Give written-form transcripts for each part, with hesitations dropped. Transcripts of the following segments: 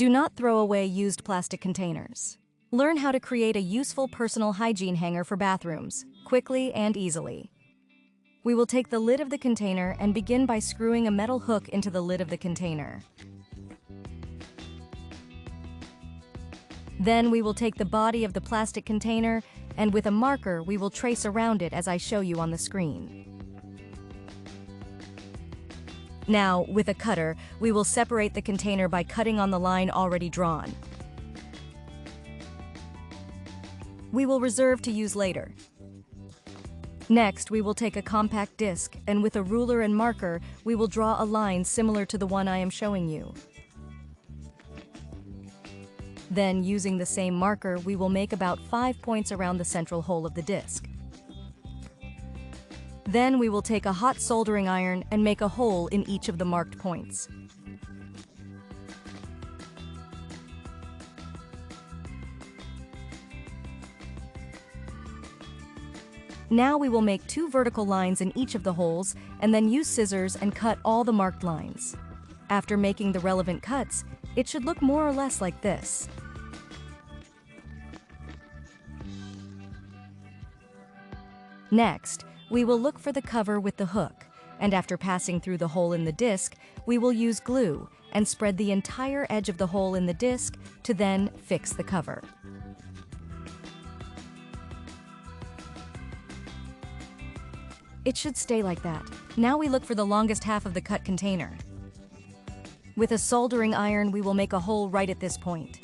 Do not throw away used plastic containers. Learn how to create a useful personal hygiene hanger for bathrooms, quickly and easily. We will take the lid of the container and begin by screwing a metal hook into the lid of the container. Then we will take the body of the plastic container and with a marker we will trace around it as I show you on the screen. Now, with a cutter, we will separate the container by cutting on the line already drawn. We will reserve to use later. Next, we will take a compact disc and with a ruler and marker, we will draw a line similar to the one I am showing you. Then, using the same marker, we will make about 5 points around the central hole of the disc. Then we will take a hot soldering iron and make a hole in each of the marked points. Now we will make 2 vertical lines in each of the holes and then use scissors and cut all the marked lines. After making the relevant cuts, it should look more or less like this. Next, we will look for the cover with the hook, and after passing through the hole in the disc, we will use glue and spread the entire edge of the hole in the disc to then fix the cover. It should stay like that. Now we look for the longest half of the cut container. With a soldering iron, we will make a hole right at this point.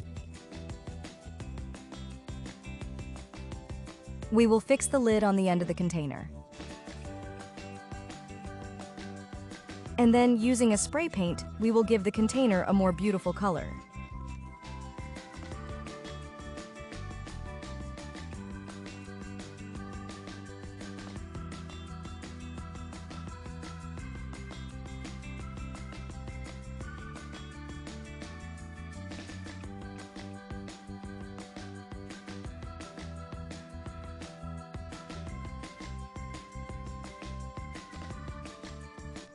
We will fix the lid on the end of the container. And then, using a spray paint, we will give the container a more beautiful color.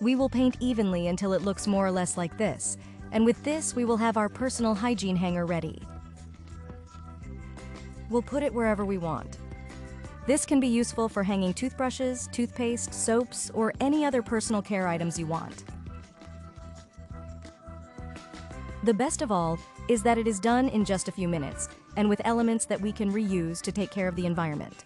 We will paint evenly until it looks more or less like this, and with this we will have our personal hygiene hanger ready. We'll put it wherever we want. This can be useful for hanging toothbrushes, toothpaste, soaps, or any other personal care items you want. The best of all is that it is done in just a few minutes, and with elements that we can reuse to take care of the environment.